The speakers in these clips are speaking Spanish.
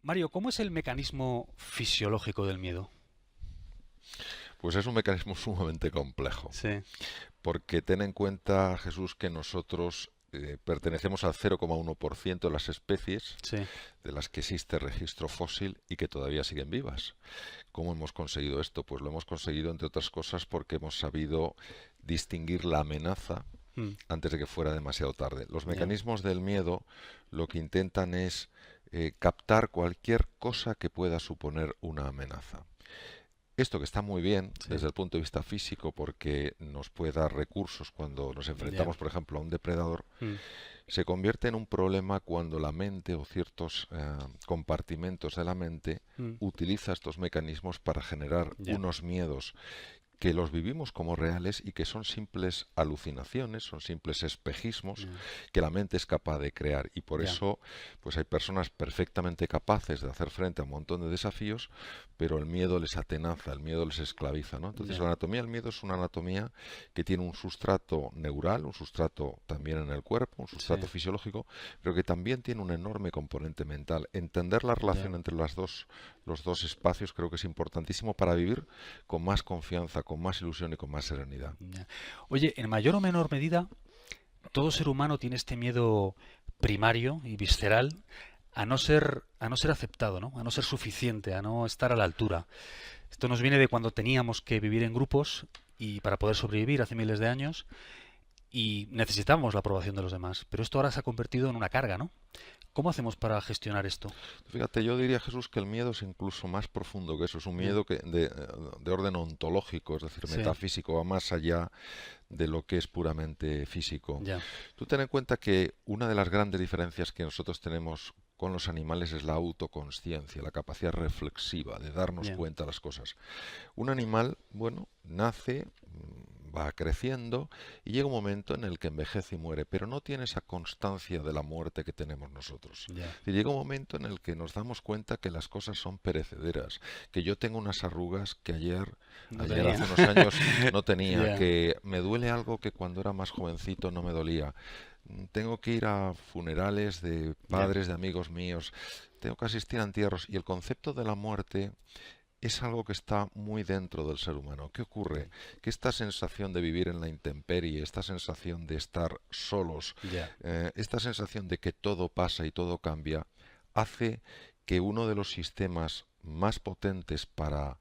Mario, ¿cómo es el mecanismo fisiológico del miedo? Pues es un mecanismo sumamente complejo, Sí, porque ten en cuenta, Jesús, que nosotros pertenecemos al 0,1% de las especies sí, de las que existe registro fósil y que todavía siguen vivas. ¿Cómo hemos conseguido esto? Pues lo hemos conseguido, entre otras cosas, porque hemos sabido distinguir la amenaza mm, antes de que fuera demasiado tarde. Los ya, mecanismos del miedo lo que intentan es captar cualquier cosa que pueda suponer una amenaza. Esto que está muy bien sí, desde el punto de vista físico porque nos puede dar recursos cuando nos ya, enfrentamos, por ejemplo, a un depredador, mm, se convierte en un problema cuando la mente o ciertos compartimentos de la mente mm, utiliza estos mecanismos para generar ya, unos miedos que los vivimos como reales y que son simples alucinaciones, son simples espejismos ya, que la mente es capaz de crear. Y por ya, eso, pues hay personas perfectamente capaces de hacer frente a un montón de desafíos, pero el miedo les atenaza, el miedo les esclaviza, ¿no? Entonces ya, la anatomía del miedo es una anatomía que tiene un sustrato neural, un sustrato también en el cuerpo, un sustrato sí, fisiológico, pero que también tiene un enorme componente mental. Entender la ya, relación entre los dos espacios creo que es importantísimo para vivir con más confianza, con más ilusión y con más serenidad. ya. Oye, en mayor o menor medida, todo ser humano tiene este miedo primario y visceral a no ser aceptado, ¿no? A no ser suficiente, a no estar a la altura. Esto nos viene de cuando teníamos que vivir en grupos y para poder sobrevivir hace miles de años y necesitamos la aprobación de los demás. Pero esto ahora se ha convertido en una carga, ¿no? ¿Cómo hacemos para gestionar esto? Fíjate, yo diría, Jesús, que el miedo es incluso más profundo que eso, es un Ya, miedo de orden ontológico, es decir, sí, metafísico, va más allá de lo que es puramente físico. ya, Tú ten en cuenta que una de las grandes diferencias que nosotros tenemos con los animales es la autoconsciencia, la capacidad reflexiva de darnos ya, cuenta de las cosas. Un animal, bueno, nace, va creciendo y llega un momento en el que envejece y muere, pero no tiene esa constancia de la muerte que tenemos nosotros. ya. Y llega un momento en el que nos damos cuenta que las cosas son perecederas, que yo tengo unas arrugas que No ayer tenía. hace unos años no tenía, Ya, que me duele algo que cuando era más jovencito no me dolía. Tengo que ir a funerales de ya, padres, de amigos míos, tengo que asistir a entierros y el concepto de la muerte es algo que está muy dentro del ser humano. ¿Qué ocurre? Que esta sensación de vivir en la intemperie, esta sensación de estar solos, ya, esta sensación de que todo pasa y todo cambia, hace que uno de los sistemas más potentes para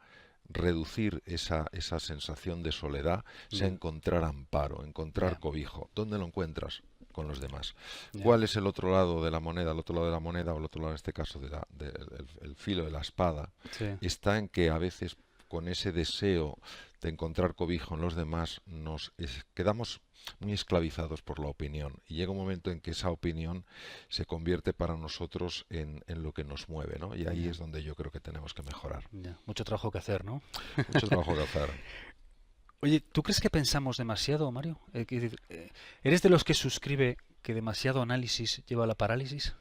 reducir esa sensación de soledad sea ya, encontrar amparo, encontrar ya, cobijo. ¿Dónde lo encuentras? Con los demás. ya, ¿Cuál es el otro lado de la moneda? El otro lado de la moneda, o el otro lado en este caso el filo de la espada, sí, está en que a veces con ese deseo de encontrar cobijo en los demás quedamos muy esclavizados por la opinión y llega un momento en que esa opinión se convierte para nosotros en lo que nos mueve, ¿no? Y ahí ya, es donde yo creo que tenemos que mejorar. ya. Mucho trabajo que hacer, ¿no? Mucho trabajo que hacer. Oye, ¿tú crees que pensamos demasiado, Mario? ¿Eres de los que suscribe que demasiado análisis lleva a la parálisis?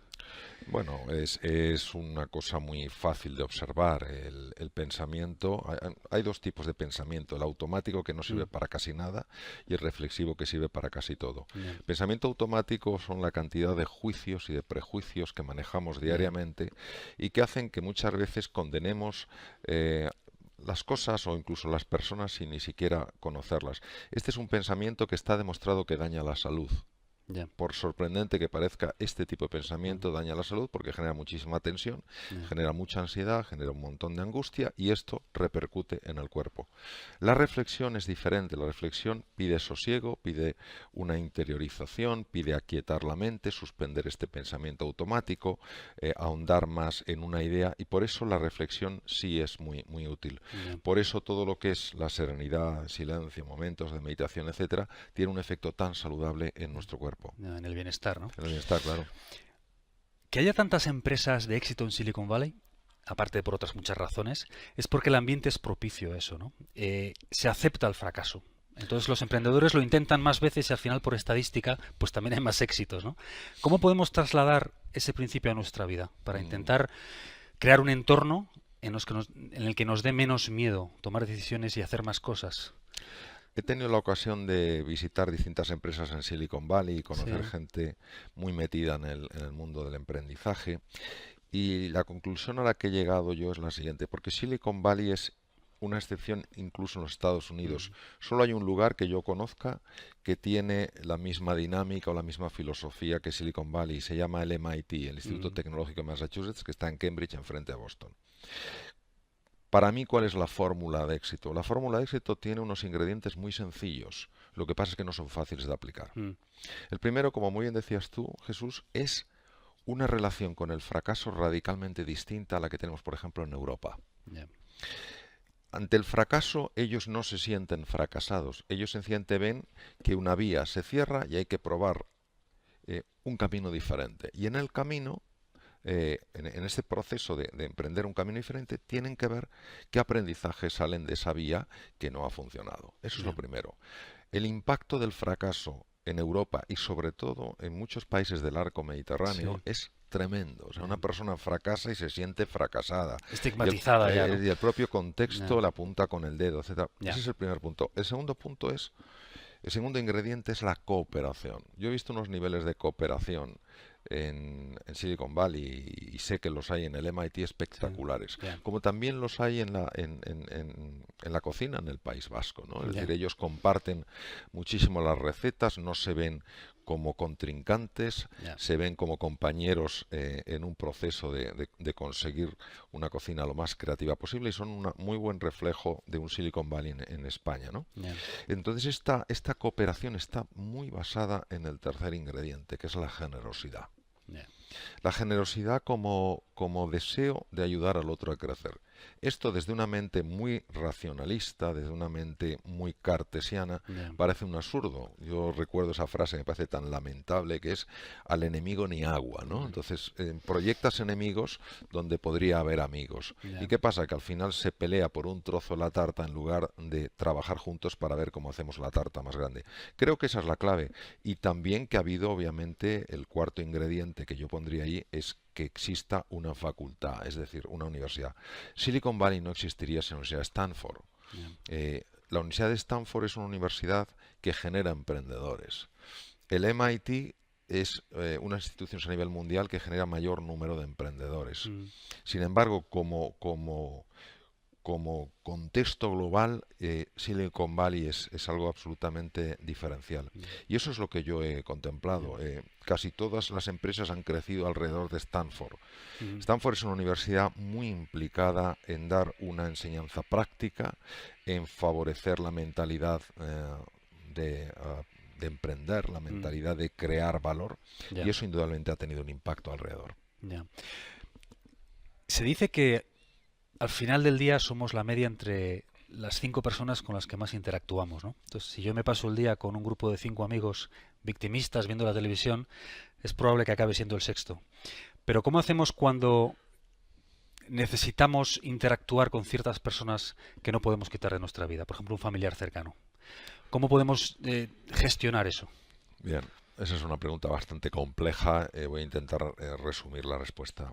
Bueno, es una cosa muy fácil de observar. El pensamiento, hay dos tipos de pensamiento, el automático que no sirve Mm, para casi nada y el reflexivo que sirve para casi todo. ya, Pensamiento automático son la cantidad de juicios y de prejuicios que manejamos ya, diariamente y que hacen que muchas veces condenemos las cosas o incluso las personas sin ni siquiera conocerlas. Este es un pensamiento que está demostrado que daña la salud. ya, Por sorprendente que parezca, este tipo de mm, pensamiento daña la salud porque genera muchísima tensión, ya, genera mucha ansiedad, genera un montón de angustia y esto repercute en el cuerpo. La reflexión es diferente. La reflexión pide sosiego, pide una interiorización, pide aquietar la mente, suspender este pensamiento automático, ahondar más en una idea y por eso la reflexión sí es muy, muy útil. ya, Por eso todo lo que es la serenidad, silencio, momentos de meditación, etcétera, tiene un efecto tan saludable en nuestro cuerpo. ya, en el bienestar, ¿no? En el bienestar, claro. Que haya tantas empresas de éxito en Silicon Valley, aparte por otras muchas razones, es porque el ambiente es propicio a eso, ¿no? Se acepta el fracaso. Entonces los emprendedores lo intentan más veces y al final por estadística pues también hay más éxitos, ¿no? ¿Cómo podemos trasladar ese principio a nuestra vida para Mm. intentar crear un entorno en el que nos dé menos miedo tomar decisiones y hacer más cosas? He tenido la ocasión de visitar distintas empresas en Silicon Valley y conocer Sí, gente muy metida en el mundo del emprendizaje. Y la conclusión a la que he llegado yo es la siguiente, porque Silicon Valley es una excepción incluso en los Estados Unidos. Mm, Solo hay un lugar que yo conozca que tiene la misma dinámica o la misma filosofía que Silicon Valley, y se llama el MIT, el Instituto mm, Tecnológico de Massachusetts, que está en Cambridge, enfrente de Boston. Para mí, ¿cuál es la fórmula de éxito? La fórmula de éxito tiene unos ingredientes muy sencillos, lo que pasa es que no son fáciles de aplicar. mm, El primero, como muy bien decías tú, Jesús, es una relación con el fracaso radicalmente distinta a la que tenemos, por ejemplo, en Europa. ya, Ante el fracaso, ellos no se sienten fracasados. Ellos sencillamente ven que una vía se cierra y hay que probar un camino diferente. Y en el camino, en ese proceso de emprender un camino diferente, tienen que ver qué aprendizajes salen de esa vía que no ha funcionado. Eso es lo ya, primero. El impacto del fracaso en Europa y sobre todo en muchos países del arco mediterráneo sí, es tremendo. O sea, una ya. persona fracasa y se siente fracasada. Estigmatizada ya, ¿no? Y el propio contexto Ya, la apunta con el dedo, etcétera. ya, Ese es el primer punto. El segundo ingrediente es la cooperación. Yo he visto unos niveles de cooperación en Silicon Valley y sé que los hay en el MIT sí, espectaculares, ya, como también los hay en la cocina en el País Vasco, ¿no? Es decir, ya, ellos comparten muchísimo las recetas, no se ven como contrincantes, ya, se ven como compañeros en un proceso de conseguir una cocina lo más creativa posible y son un muy buen reflejo de un Silicon Valley en España, ¿no? ya, Entonces esta cooperación está muy basada en el tercer ingrediente, que es la generosidad. ya, La generosidad como deseo de ayudar al otro a crecer. Esto desde una mente muy racionalista, desde una mente muy cartesiana, ya, parece un absurdo. Yo recuerdo esa frase que me parece tan lamentable que es al enemigo ni agua, ¿no? mm, Entonces, proyectas enemigos donde podría haber amigos. ¿Y ya, qué pasa? Que al final se pelea por un trozo de la tarta en lugar de trabajar juntos para ver cómo hacemos la tarta más grande. Creo que esa es la clave. Y también que ha habido, obviamente, el cuarto ingrediente que yo pondría ahí es que exista una facultad, es decir, una universidad. Silicon Valley no existiría sin la Universidad de Stanford. ya, La Universidad de Stanford es una universidad que genera emprendedores. El MIT es una institución a nivel mundial que genera mayor número de emprendedores. mm, Sin embargo, como contexto global, Silicon Valley es algo absolutamente diferencial. ya, Y eso es lo que yo he ya, contemplado. Casi todas las empresas han crecido alrededor de Stanford. mm, Stanford es una universidad muy implicada en dar una enseñanza práctica, en favorecer la mentalidad de emprender, la mm, mentalidad de crear valor, y ya, eso indudablemente ha tenido un impacto alrededor. ya. Se dice que al final del día somos la media entre las 5 personas con las que más interactuamos, ¿no? Entonces, si yo me paso el día con un grupo de 5 amigos victimistas viendo la televisión, es probable que acabe siendo el sexto. Pero ¿cómo hacemos cuando necesitamos interactuar con ciertas personas que no podemos quitar de nuestra vida? Por ejemplo, un familiar cercano. ¿Cómo podemos gestionar eso? Bien, esa es una pregunta bastante compleja. Voy a intentar resumir la respuesta.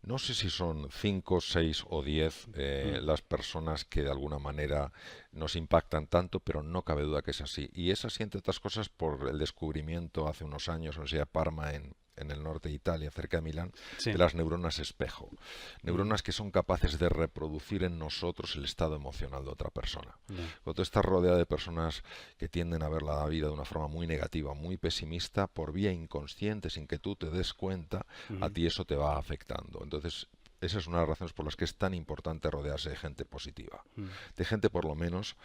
No sé si son 5, 6 o 10 Mm, las personas que de alguna manera nos impactan tanto, pero no cabe duda que es así. Y es así, entre otras cosas, por el descubrimiento hace unos años, o sea, Parma en el norte de Italia, cerca de Milán, sí. de las neuronas espejo. Mm, Neuronas que son capaces de reproducir en nosotros el estado emocional de otra persona. ya, Cuando tú estás rodeado de personas que tienden a ver la vida de una forma muy negativa, muy pesimista, por vía inconsciente, sin que tú te des cuenta, a mm, ti eso te va afectando. Entonces, esa es una de las razones por las que es tan importante rodearse de gente positiva, mm, de gente por lo menos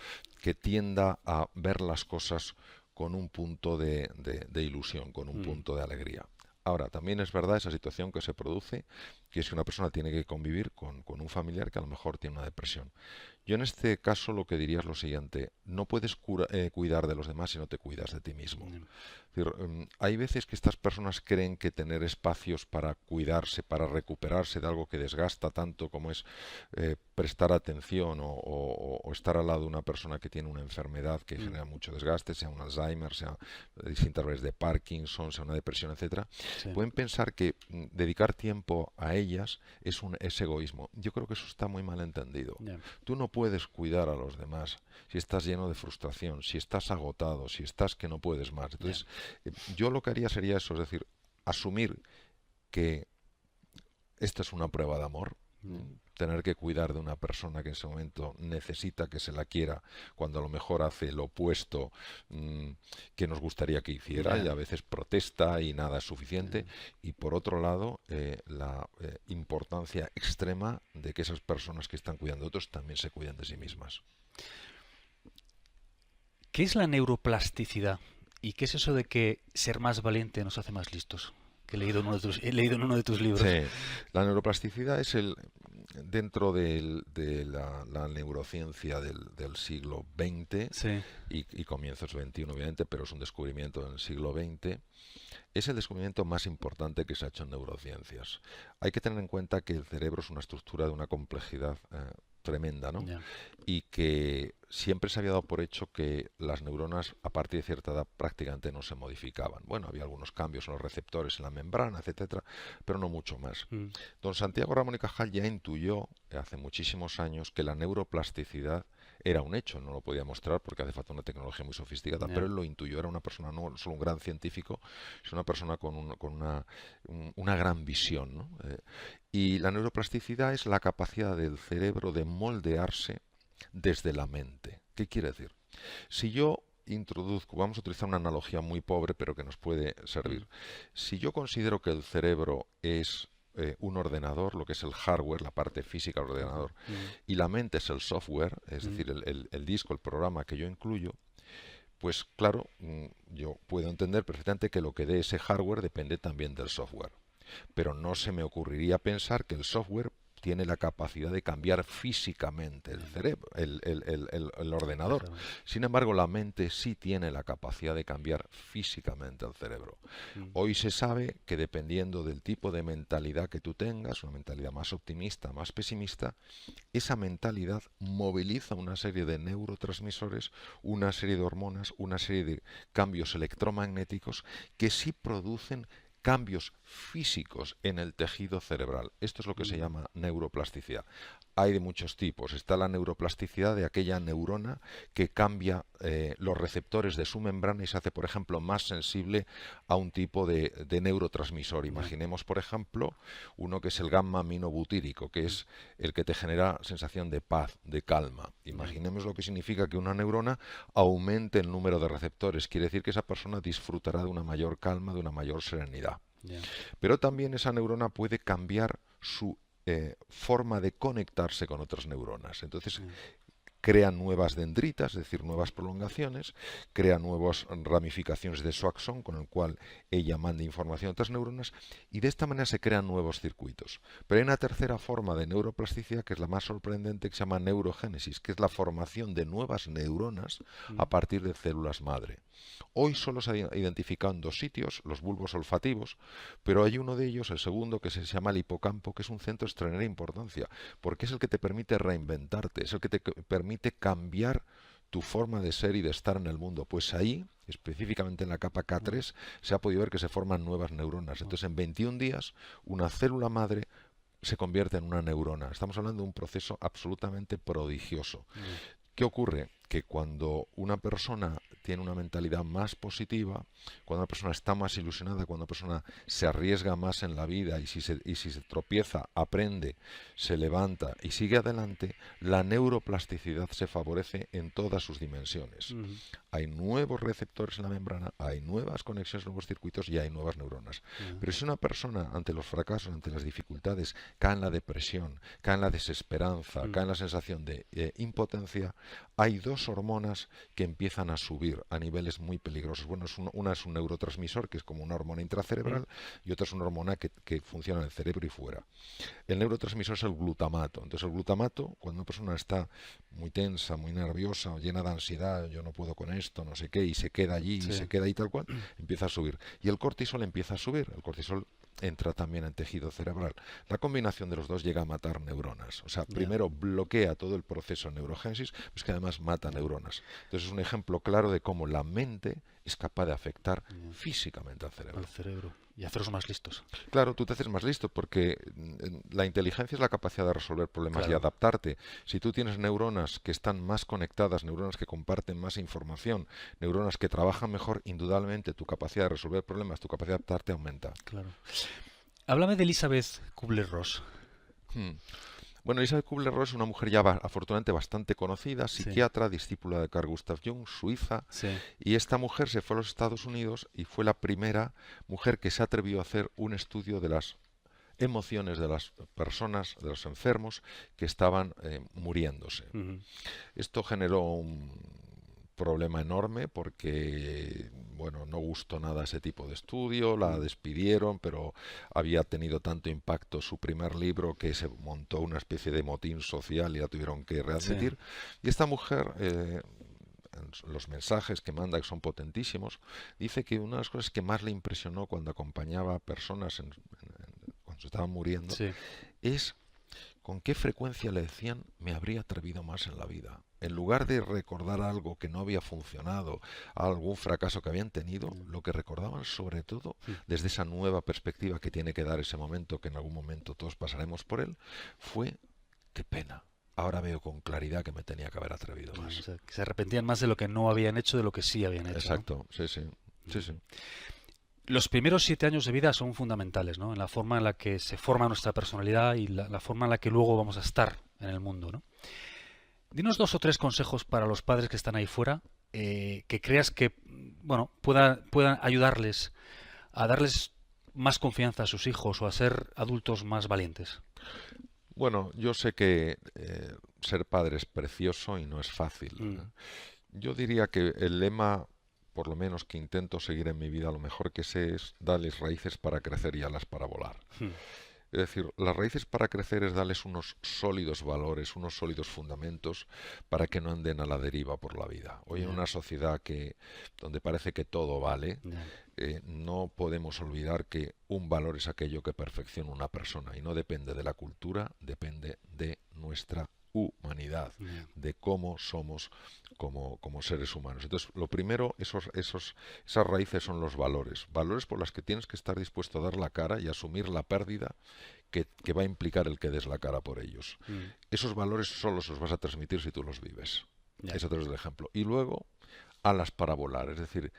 que tienda a ver las cosas con un punto de ilusión, con un mm, punto de alegría. Ahora, también es verdad esa situación que se produce, que es que una persona tiene que convivir con un familiar que a lo mejor tiene una depresión. Yo en este caso lo que diría es lo siguiente, no puedes cuidar de los demás si no te cuidas de ti mismo. mm, Es decir, hay veces que estas personas creen que tener espacios para cuidarse, para recuperarse de algo que desgasta tanto como es prestar atención o estar al lado de una persona que tiene una enfermedad que mm, genera mucho desgaste, sea un Alzheimer, sea distintas veces de Parkinson, sea una depresión, etcétera, sí, pueden pensar que dedicar tiempo a ellas es egoísmo. Yo creo que eso está muy mal entendido. ya, Tú no puedes cuidar a los demás si estás lleno de frustración, si estás agotado, si estás que no puedes más. ya, Entonces, yo lo que haría sería eso, es decir, asumir que esta es una prueba de amor. Tener que cuidar de una persona que en ese momento necesita que se la quiera, cuando a lo mejor hace lo opuesto que nos gustaría que hiciera, y a veces protesta y nada es suficiente. Y por otro lado, la importancia extrema de que esas personas que están cuidando de otros también se cuiden de sí mismas. ¿Qué es la neuroplasticidad? ¿Y qué es eso de que ser más valiente nos hace más listos? Que he leído en uno de tus libros. Sí, la neuroplasticidad es dentro de la neurociencia del siglo XX, Sí. y comienzos del XXI, obviamente, pero es un descubrimiento del siglo XX. Es el descubrimiento más importante que se ha hecho en neurociencias. Hay que tener en cuenta que el cerebro es una estructura de una complejidad tremenda, ¿no? Yeah. Y que siempre se había dado por hecho que las neuronas a partir de cierta edad prácticamente no se modificaban. Bueno, había algunos cambios en los receptores en la membrana, etcétera, pero no mucho más. Don Santiago Ramón y Cajal ya intuyó hace muchísimos años que la neuroplasticidad era un hecho, no lo podía mostrar porque hace falta una tecnología muy sofisticada, pero él lo intuyó, era una persona, no solo un gran científico, sino una persona con una gran visión, ¿no? Y la neuroplasticidad es la capacidad del cerebro de moldearse desde la mente. ¿Qué quiere decir? Si yo introduzco, vamos a utilizar una analogía muy pobre pero que nos puede servir. Si yo considero que el cerebro es un ordenador, lo que es el hardware, la parte física del ordenador, y la mente es el software, es decir, el disco, el programa que yo incluyo, pues claro, yo puedo entender perfectamente que lo que dé ese hardware depende también del software. Pero no se me ocurriría pensar que el software tiene la capacidad de cambiar físicamente el cerebro, el ordenador. Sin embargo, la mente sí tiene la capacidad de cambiar físicamente el cerebro. Hoy se sabe que dependiendo del tipo de mentalidad que tú tengas, una mentalidad más optimista, más pesimista, esa mentalidad moviliza una serie de neurotransmisores, una serie de hormonas, una serie de cambios electromagnéticos que sí producen cambios físicos en el tejido cerebral. Esto es lo que se llama neuroplasticidad. Hay de muchos tipos. Está la neuroplasticidad de aquella neurona que cambia los receptores de su membrana y se hace, por ejemplo, más sensible a un tipo de neurotransmisor. Imaginemos, por ejemplo, uno que es el gamma aminobutírico, que es el que te genera sensación de paz, de calma. Imaginemos lo que significa que una neurona aumente el número de receptores. Quiere decir que esa persona disfrutará de una mayor calma, de una mayor serenidad. Pero también esa neurona puede cambiar su forma de conectarse con otras neuronas. Entonces crea nuevas dendritas, es decir, nuevas prolongaciones, crea nuevas ramificaciones de su axón, con el cual ella manda información a otras neuronas, y de esta manera se crean nuevos circuitos. Pero hay una tercera forma de neuroplasticidad, que es la más sorprendente, que se llama neurogénesis, que es la formación de nuevas neuronas a partir de células madre. Hoy solo se ha identificado en 2 sitios, los bulbos olfativos, pero hay uno de ellos, el segundo, que se llama el hipocampo, que es un centro de extraordinaria importancia, porque es el que te permite reinventarte, es el que te permite cambiar tu forma de ser y de estar en el mundo. Pues ahí, específicamente en la capa K3, se ha podido ver que se forman nuevas neuronas. Entonces, en 21 días, una célula madre se convierte en una neurona. Estamos hablando de un proceso absolutamente prodigioso. ¿Qué ocurre? Que cuando una persona tiene una mentalidad más positiva, cuando una persona está más ilusionada, cuando una persona se arriesga más en la vida y si se tropieza, aprende, se levanta y sigue adelante, la neuroplasticidad se favorece en todas sus dimensiones. Hay nuevos receptores en la membrana, hay nuevas conexiones, nuevos circuitos y hay nuevas neuronas. Pero si una persona ante los fracasos, ante las dificultades, cae en la depresión, cae en la desesperanza, cae en la sensación de impotencia, hay 2 hormonas que empiezan a subir a niveles muy peligrosos. Bueno, una es un neurotransmisor, que es como una hormona intracerebral, y otra es una hormona que funciona en el cerebro y fuera. El neurotransmisor es el glutamato. Entonces el glutamato, cuando una persona está muy tensa, muy nerviosa, o llena de ansiedad, yo no puedo con esto, no sé qué, y se queda allí, y se queda ahí tal cual, empieza a subir. Y el cortisol empieza a subir. El cortisol entra también en tejido cerebral. La combinación de los dos llega a matar neuronas. O sea, primero bloquea todo el proceso de neurogénesis, pues que además mata neuronas. Entonces es un ejemplo claro de cómo la mente es capaz de afectar físicamente al cerebro. Al cerebro. Y hacerlos más listos. Claro, tú te haces más listo porque la inteligencia es la capacidad de resolver problemas y adaptarte. Si tú tienes neuronas que están más conectadas, neuronas que comparten más información, neuronas que trabajan mejor, indudablemente tu capacidad de resolver problemas, tu capacidad de adaptarte aumenta. Claro. Háblame de Elizabeth Kubler-Ross. Hmm. Bueno, Elizabeth Kubler-Ross es una mujer ya afortunadamente bastante conocida, Sí, psiquiatra, discípula de Carl Gustav Jung, suiza, sí. y esta mujer se fue a los Estados Unidos y fue la primera mujer que se atrevió a hacer un estudio de las emociones de las personas, de los enfermos que estaban muriéndose. Ujú. Esto generó un problema enorme porque, bueno, no gustó nada ese tipo de estudio, la Mm, despidieron, pero había tenido tanto impacto su primer libro que se montó una especie de motín social y la tuvieron que sí. readmitir. Y esta mujer, en los mensajes que manda, que son potentísimos, dice que una de las cosas que más le impresionó cuando acompañaba a personas cuando se estaban muriendo Sí. es con qué frecuencia le decían me habría atrevido más en la vida. En lugar de recordar algo que no había funcionado, algún fracaso que habían tenido, Mm, lo que recordaban sobre todo mm. desde esa nueva perspectiva que tiene que dar ese momento, que en algún momento todos pasaremos por él, fue qué pena. Ahora veo con claridad que me tenía que haber atrevido O más. sea, que se arrepentían más de lo que no habían hecho de lo que sí habían hecho, ¿no? Exacto, sí, sí, sí, sí. Los primeros 7 años de vida son fundamentales, ¿no? En la forma en la que se forma nuestra personalidad y la forma en la que luego vamos a estar en el mundo, ¿no? Dinos 2 o 3 consejos para los padres que están ahí fuera, que creas que, bueno, puedan ayudarles a darles más confianza a sus hijos o a ser adultos más valientes. Bueno, yo sé que ser padre es precioso y no es fácil. Mm, Yo diría que el lema, por lo menos que intento seguir en mi vida, lo mejor que sé es darles raíces para crecer y alas para volar. mm, Es decir, las raíces para crecer es darles unos sólidos valores, unos sólidos fundamentos para que no anden a la deriva por la vida. Hoy en ya, una sociedad donde parece que todo vale, ya, no podemos olvidar que un valor es aquello que perfecciona una persona y no depende de la cultura, depende de nuestra humanidad, ya, de cómo somos como seres humanos. Entonces, lo primero, esas raíces son los valores, valores por los que tienes que estar dispuesto a dar la cara y asumir la pérdida que va a implicar el que des la cara por ellos. mm, Esos valores solo los vas a transmitir si tú los vives. ya, Eso te es el ejemplo. Y luego, alas para volar, es decir,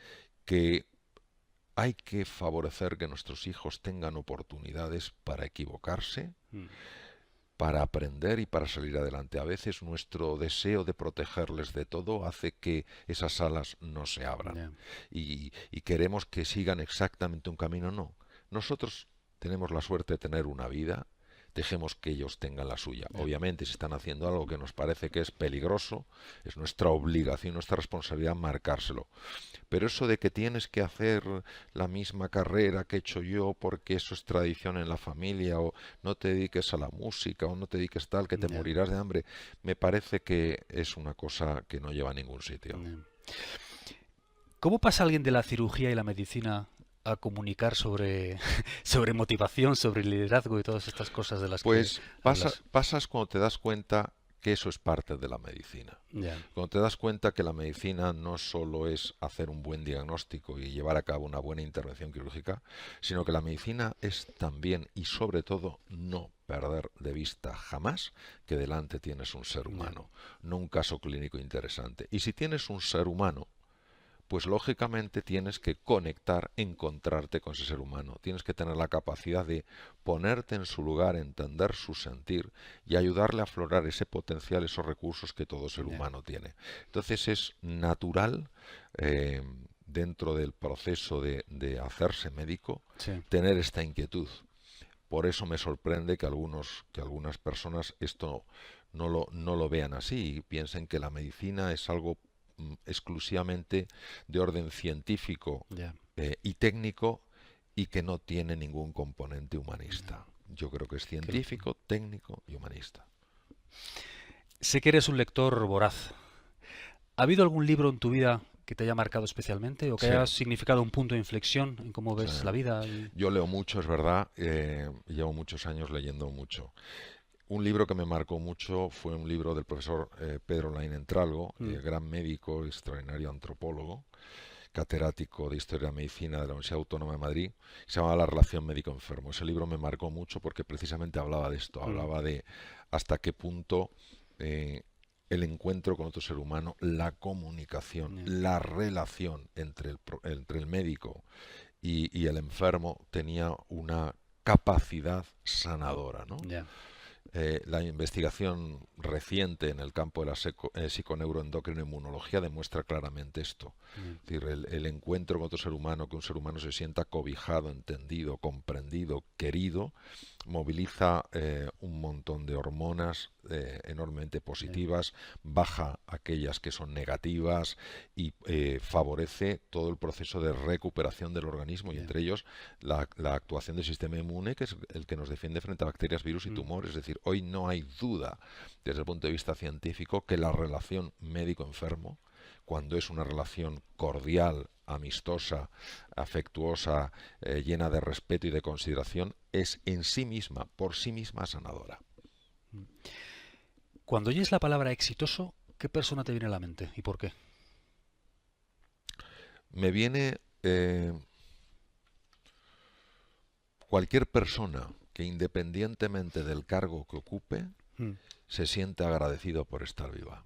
que hay que favorecer que nuestros hijos tengan oportunidades para equivocarse, mm, para aprender y para salir adelante. A veces nuestro deseo de protegerles de todo hace que esas alas no se abran ya, y queremos que sigan exactamente un camino. No, nosotros tenemos la suerte de tener una vida, dejemos que ellos tengan la suya. ya, Obviamente, si están haciendo algo que nos parece que es peligroso, es nuestra obligación, nuestra responsabilidad marcárselo. Pero eso de que tienes que hacer la misma carrera que he hecho yo porque eso es tradición en la familia, o no te dediques a la música, o no te dediques tal que te ya, morirás de hambre, me parece que es una cosa que no lleva a ningún sitio. ya. ¿Cómo pasa alguien de la cirugía y la medicina a comunicar sobre, sobre motivación, sobre liderazgo y todas estas cosas de las que Pues hablas? pasas cuando te das cuenta que eso es parte de la medicina. Ya, Cuando te das cuenta que la medicina no solo es hacer un buen diagnóstico y llevar a cabo una buena intervención quirúrgica, sino que la medicina es también y sobre todo no perder de vista jamás que delante tienes un ser ya, humano, no un caso clínico interesante. Y si tienes un ser humano, pues lógicamente tienes que conectar, encontrarte con ese ser humano. Tienes que tener la capacidad de ponerte en su lugar, entender su sentir y ayudarle a aflorar ese potencial, esos recursos que todo ser ya. humano tiene. Entonces es natural, eh, dentro del proceso de hacerse médico, Sí, tener esta inquietud. Por eso me sorprende que algunas personas esto no lo vean así y piensen que la medicina es algo exclusivamente de orden científico ya. y técnico y que no tiene ningún componente Ya. humanista. Yo creo que es Que- científico, técnico y humanista. Sé que eres un lector voraz. ¿Ha habido algún libro en tu vida que te haya marcado especialmente o que Sí, haya significado un punto de inflexión en cómo sí. ves la vida? Y... Yo leo mucho, es verdad, llevo muchos años leyendo mucho. Un libro que me marcó mucho fue un libro del profesor Pedro Laín Entralgo, Mm, gran médico, extraordinario antropólogo, catedrático de Historia de la Medicina de la Universidad Autónoma de Madrid, se llamaba La relación médico-enfermo. Ese libro me marcó mucho porque precisamente hablaba de esto, mm, hablaba de hasta qué punto eh, el encuentro con otro ser humano, la comunicación, ya, la relación entre el médico y el enfermo tenía una capacidad sanadora, ¿no? Ya. La investigación reciente en el campo de la psiconeuroendocrinoinmunología demuestra claramente esto. Es decir, el encuentro con otro ser humano, que un ser humano se sienta cobijado, entendido, comprendido, querido, moviliza un montón de hormonas enormemente positivas, baja aquellas que son negativas y favorece todo el proceso de recuperación del organismo, y entre ellos la actuación del sistema inmune, que es el que nos defiende frente a bacterias, virus y tumores. Es decir, hoy no hay duda desde el punto de vista científico que la relación médico-enfermo, cuando es una relación cordial, amistosa, afectuosa, llena de respeto y de consideración, es en sí misma, por sí misma, sanadora. Cuando oyes la palabra exitoso, ¿qué persona te viene a la mente y por qué? Me viene cualquier persona que, independientemente del cargo que ocupe, se siente agradecido por estar viva.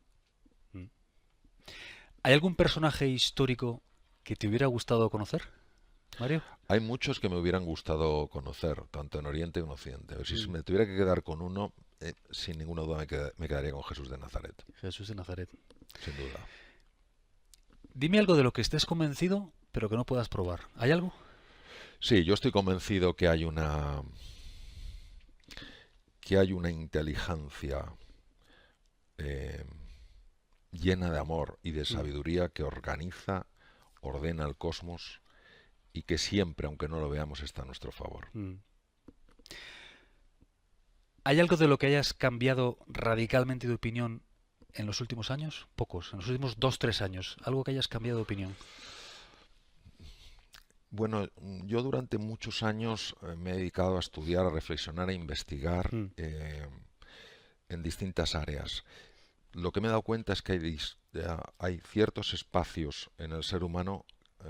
¿Hay algún personaje histórico que te hubiera gustado conocer, Mario? Hay muchos que me hubieran gustado conocer, tanto en Oriente como en Occidente. Si me tuviera que quedar con uno, sin ninguna duda me quedaría con Jesús de Nazaret. Jesús de Nazaret. Sin duda. Dime algo de lo que estés convencido, pero que no puedas probar. ¿Hay algo? Sí, yo estoy convencido que hay una inteligencia llena de amor y de sabiduría que organiza, ordena el cosmos y que siempre, aunque no lo veamos, está a nuestro favor. ¿Hay algo de lo que hayas cambiado radicalmente de opinión en los últimos años? Pocos, en los últimos 2-3 años. ¿Algo que hayas cambiado de opinión? Bueno, yo durante muchos años me he dedicado a estudiar, a reflexionar, a investigar en distintas áreas. Lo que me he dado cuenta es que hay ciertos espacios en el ser humano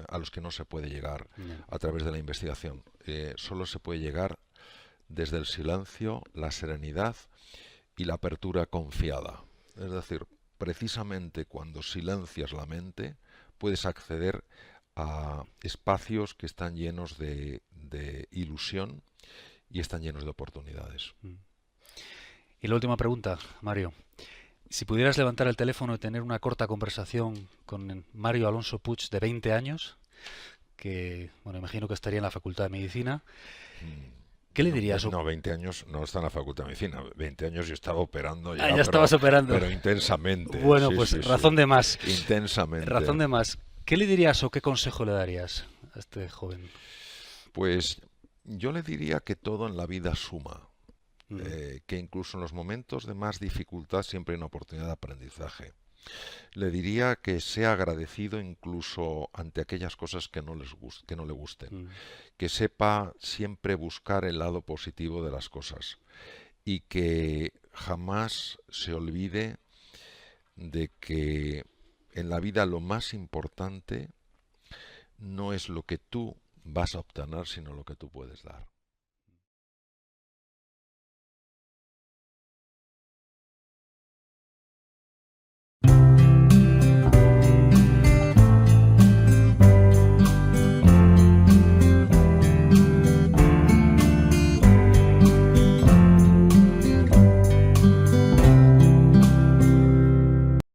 a los que no se puede llegar a través de la investigación. Solo se puede llegar desde el silencio, la serenidad y la apertura confiada. Es decir, precisamente cuando silencias la mente, puedes acceder a espacios que están llenos de ilusión y están llenos de oportunidades. Y la última pregunta, Mario. Si pudieras levantar el teléfono y tener una corta conversación con Mario Alonso Puig, de 20 años, que, bueno, imagino que estaría en la Facultad de Medicina, ¿qué le dirías? No, 20 años no está en la Facultad de Medicina. 20 años yo estaba operando ya, ya estabas operando. Pero intensamente. Bueno, sí, pues sí, razón de más. Intensamente. Razón de más. ¿Qué le dirías o qué consejo le darías a este joven? Pues yo le diría que todo en la vida suma. Que incluso en los momentos de más dificultad siempre hay una oportunidad de aprendizaje. Le diría que sea agradecido incluso ante aquellas cosas que no le gusten. Que sepa siempre buscar el lado positivo de las cosas. Y que jamás se olvide de que en la vida lo más importante no es lo que tú vas a obtener, sino lo que tú puedes dar.